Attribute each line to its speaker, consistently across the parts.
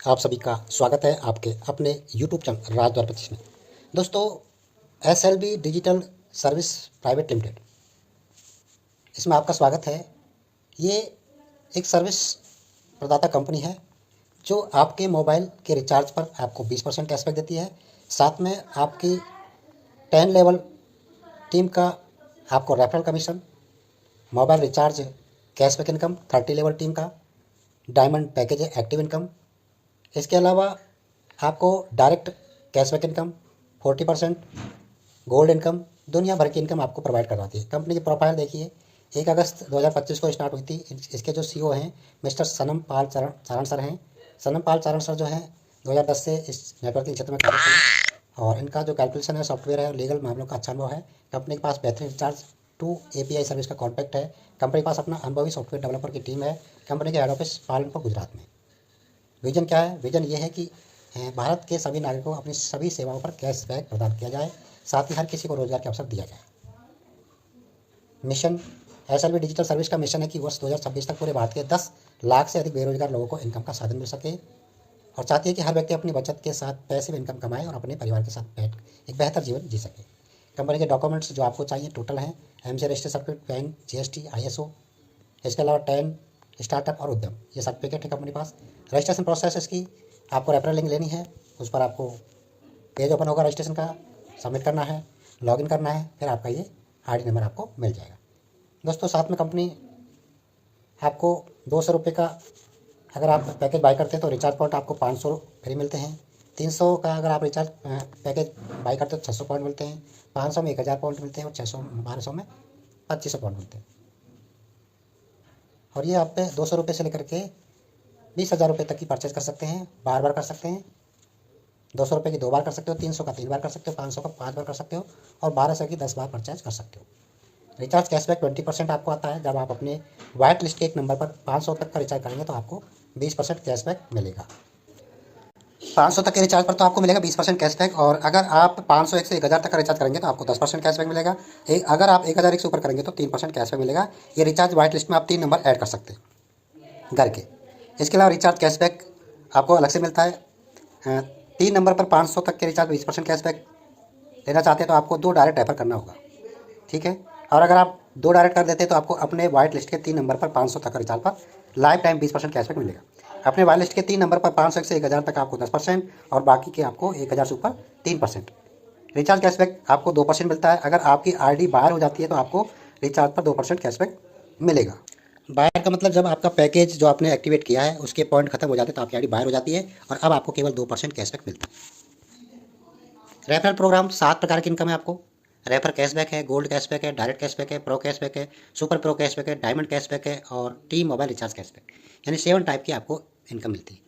Speaker 1: आप सभी का स्वागत है आपके अपने YouTube चैनल राज द्वारपति में। दोस्तों, SLB digital service private limited, इसमें आपका स्वागत है। ये एक सर्विस प्रदाता कंपनी है जो आपके मोबाइल के रिचार्ज पर आपको 20% कैशबैक देती है। साथ में आपकी 10 लेवल टीम का आपको referral commission, mobile recharge cashback income, 30 level team का डायमंड पैकेज एक्टिव इनकम। इसके अलावा आपको direct cashback income 40%, gold income, दुनिया भर की इनकम आपको प्रोवाइड करवाती है। कंपनी की प्रोफाइल देखिए, 1 अगस्त 2025 को स्टार्ट हुई थी। इसके जो CEO हैं मिस्टर सनम पाल चारण सर हैं। सनम पाल चारण सर जो हैं 2010 से इस नेटवर्किंग क्षेत्र में कार्य कर रहे हैं और इनका जो कैलकुलेशन है, सॉफ्टवेयर है, लीगल मामलों का अच्छा अनुभव है। कंपनी के पास बेहतरीन रिचार्ज टू API सर्विस का कॉन्टैक्ट है। कंपनी के पास अपना अनुभवी सॉफ्टवेयर डेवलपर की टीम है। कंपनी के हेड ऑफिस पालनपुर गुजरात में। विजन क्या है? विजन ये है कि भारत के सभी नागरिकों को अपनी सभी सेवाओं पर कैशबैक प्रदान किया जाए, साथ ही हर किसी को रोजगार के अवसर दिया जाए। मिशन SLB डिजिटल सर्विस का मिशन है कि वर्ष 2026 तक पूरे भारत के 10 लाख से अधिक बेरोजगार लोगों को इनकम का साधन मिल सके और चाहती है कि हर व्यक्ति अपनी बचत के साथ पैसिव इनकम कमाए और अपने परिवार के साथ एक बेहतर जीवन जी सके। कंपनी के डॉक्यूमेंट्स जो आपको चाहिए टोटल हैं: MCA registration certificate, pan, GST, ISO। इसके अलावा 10 स्टार्टअप और उद्यम, ये सर्टिफिकेट है कंपनी पास। रजिस्ट्रेशन प्रोसेस इसकी, आपको रेफरल लिंक लेनी है, उस पर आपको पेज ओपन होगा रजिस्ट्रेशन का, सबमिट करना है, लॉगिन करना है, फिर आपका ये ID नंबर आपको मिल जाएगा। दोस्तों, साथ में कंपनी आपको 200 रुपये का अगर आप पैकेज बाई करते हैं तो रिचार्ज पॉइंट आपको 500 फ्री मिलते हैं। 300 का अगर आप रिचार्ज पैकेज बाई करते हो तो 600 पॉइंट मिलते हैं। 500 में 1000 पॉइंट मिलते हैं और 1200 में 2500 पॉइंट मिलते हैं। और ये आप पे 200 रुपये से लेकर के 20,000 रुपये तक की परचेज कर सकते हैं, बार बार कर सकते हैं। 200 रुपये की 2 बार कर सकते हो, 300 का 3 बार कर सकते हो, 500 का 5 बार कर सकते हो और 1200 की 10 बार परचेज कर सकते हो। रिचार्ज कैशबैक 20% आपको आता है। जब आप अपने वाइट लिस्ट के एक नंबर पर 500 तक का रिचार्ज करेंगे तो आपको 20% कैशबैक मिलेगा। 500 तक के रिचार्ज पर तो आपको मिलेगा 20% कैशबैक, और अगर आप 501 से 1000 तक का रिचार्ज करेंगे तो आपको 10% कैशबैक मिलेगा। अगर आप 1001 से ऊपर करेंगे तो 3% कैशबैक मिलेगा। ये रिचार्ज वाइट लिस्ट में आप 3 नंबर ऐड कर सकते हैं घर के। इसके अलावा रिचार्ज कैशबैक आपको अलग से मिलता है। 3 नंबर पर 500 तक के रिचार्ज 20% कैशबैक लेना चाहते हैं तो आपको 2 डायरेक्ट रेफर करना होगा, ठीक है। और अगर आप 2 डायरेक्ट कर देते हैं तो आपको अपने वाइट लिस्ट के 3 नंबर पर 500 तक का रिचार्ज पर लाइफ टाइम 20% कैशबैक मिलेगा। अपने वाइट लिस्ट के 3 नंबर पर 500 से 1000 तक आपको 10% और बाकी के आपको 1000 से ऊपर 3%। रिचार्ज कैशबैक आपको 2% मिलता है। अगर आपकी ID बाहर हो जाती है तो आपको रिचार्ज पर 2% कैशबैक मिलेगा। बाहर का मतलब जब आपका पैकेज जो आपने एक्टिवेट किया है उसके पॉइंट खत्म हो जाते हैं तो आपकी ID बाहर हो जाती है और अब आपको केवल 2% कैशबैक मिलता है। रेफरल प्रोग्राम 7 प्रकार की इनकम है आपको। रेफर कैशबैक है, गोल्ड कैशबैक है, डायरेक्ट कैशबैक है, प्रो कैशबैक है, सुपर प्रो कैशबैक है, डायमंड कैशबैक है और टीम मोबाइल रिचार्ज कैशबैक, यानी 7 टाइप की आपको इनकम मिलती है।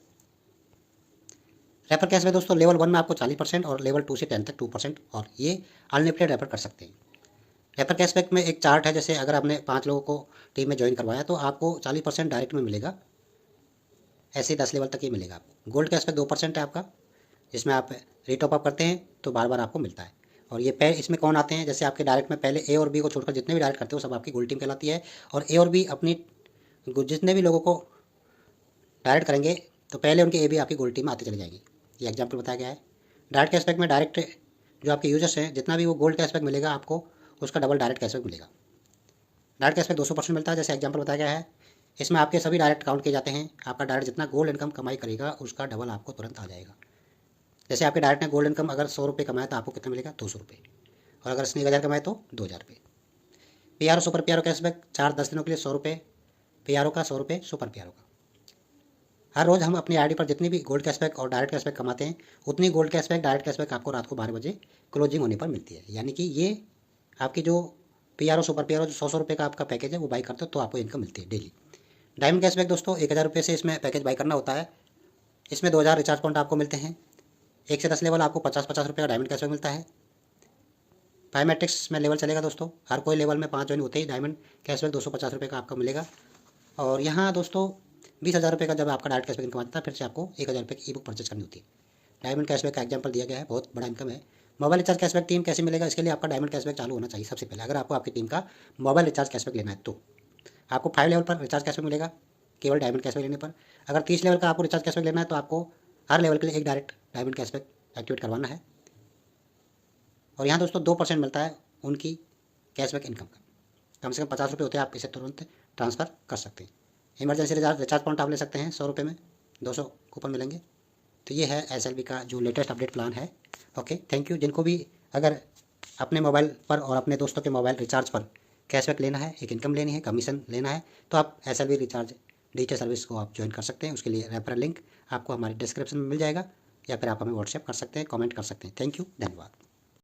Speaker 1: रेफर कैशबैक दोस्तों लेवल 1 में आपको 40% और लेवल 2 से 10 तक 2%, और ये अनलिमिटेड रेफर कर सकते हैं। रेफर कैशबैक में एक चार्ट है, जैसे अगर आपने 5 लोगों को टीम में ज्वाइन करवाया तो आपको 40% डायरेक्ट में मिलेगा, ऐसे ही 10 लेवल तक ये मिलेगा आपको। गोल्ड कैशबैक 2% है आपका, जिसमें आप रीटॉप अप करते हैं तो बार बार आपको मिलता है। और ये इसमें कौन आते हैं, जैसे आपके डायरेक्ट में पहले A और B को छोड़कर जितने भी डायरेक्ट करते हो सब आपकी गोल्ड टीम कहलाती है। और A और B अपनी जितने भी लोगों को डायरेक्ट करेंगे तो पहले उनके A B आपकी गोल्ड टीम में आते चले जाएंगी। ये एग्जाम्पल बताया गया है। डायरेक्ट कैशबैक में डायरेक्ट जो आपके यूजर्स हैं जितना भी वो गोल्ड कैशबैक मिलेगा आपको उसका डबल डायरेक्ट कैशबैक मिलेगा। डायरेक्ट कैशबैक 200% मिलता है, जैसे एग्जाम्पल बताया गया है। इसमें आपके सभी डायरेक्ट काउंट किए जाते हैं। आपका डायरेक्ट जितना गोल्ड इनकम कमाई करेगा उसका डबल आपको तुरंत आ जाएगा। जैसे आपके डायरेक्ट ने गोल्ड इनकम अगर 100 रुपये कमाया तो आपको कितना मिलेगा, 200 रुपये, और अगर इसने 1000 कमाए तो 2000 रुपये। PRO सुपर PRO कैशबैक 4-10 दिनों के लिए 100 रुपये PRO का, 100 रुपये सुपर PRO का। हर रोज़ हम अपनी ID पर जितनी भी गोल्ड कैशबैक और डायरेक्ट कैशबैक कमाते हैं उतनी गोल्ड कैशबैक डायरेक्ट कैशबैक आपको रात को 12 बजे क्लोजिंग होने पर मिलती है। यानी कि ये आपकी जो PRO सुपर PRO जो 100 रुपये का आपका पैकेज है वो बाई करते हो तो आपको इनकम मिलती है डेली। डायमंड कैशबैक दोस्तों 1000 रुपये से इसमें पैकेज बाई करना होता है। इसमें 2000 रिचार्ज पॉइंट आपको मिलते हैं। 1 से 10 लेवल आपको 50-50 रुपये का डायमंड कैशबैक मिलता है। 5 मैट्रिक्स में लेवल चलेगा दोस्तों, हर कोई लेवल में 5 ज्वाइन होते ही डायमंड कैशबैक 250 रुपये का आपको मिलेगा। और यहाँ दोस्तों 20,000 रुपये का जब आपका डायरेक्ट कैशबैक इनकम आता है फिर से आपको 1000 रुपये की ई बुक परचेज करनी होती है। डायमंड कैशबैक का एग्जाम्पल दिया गया है, बहुत बड़ा इनकम है। मोबाइल रिचार्ज कैशबैक टीम कैसे मिलेगा, इसके लिए आपका डायमंड कैशबैक चालू होना चाहिए सबसे पहले। अगर आपको आपकी टीम का मोबाइल रिचार्ज कैशबैक लेना है तो आपको 5 लेवल पर रिचार्ज कैशबैक मिलेगा केवल डायमंड कैशबैक लेने पर। अगर 30 लेवल का आपको रिचार्ज कैशबैक लेना है तो आपको हर लेवल के लिए एक डायरेक्ट डायमंड कैशबैक एक्टिवेट करवाना है। और यहाँ दोस्तों 2% मिलता है उनकी कैशबैक इनकम का। कम से कम 50 रुपये होते हैं, आप इसे तुरंत ट्रांसफ़र कर सकते हैं। इमरजेंसी रिचार्ज पॉइंट आप ले सकते हैं 100 रुपये में 200 कूपन मिलेंगे। तो ये है SLB का जो लेटेस्ट अपडेट प्लान है। Okay, thank you. जिनको भी अगर अपने मोबाइल पर और अपने दोस्तों के मोबाइल रिचार्ज पर कैशबैक लेना है, एक इनकम लेनी है, कमीशन लेना है, तो आप SLB रिचार्ज डिजिटल सर्विस को आप ज्वाइन कर सकते हैं। उसके लिए रेफरल लिंक आपको हमारे डिस्क्रिप्शन में मिल जाएगा, या फिर आप हमें व्हाट्सएप कर सकते हैं, कमेंट कर सकते हैं। थैंक यू, धन्यवाद।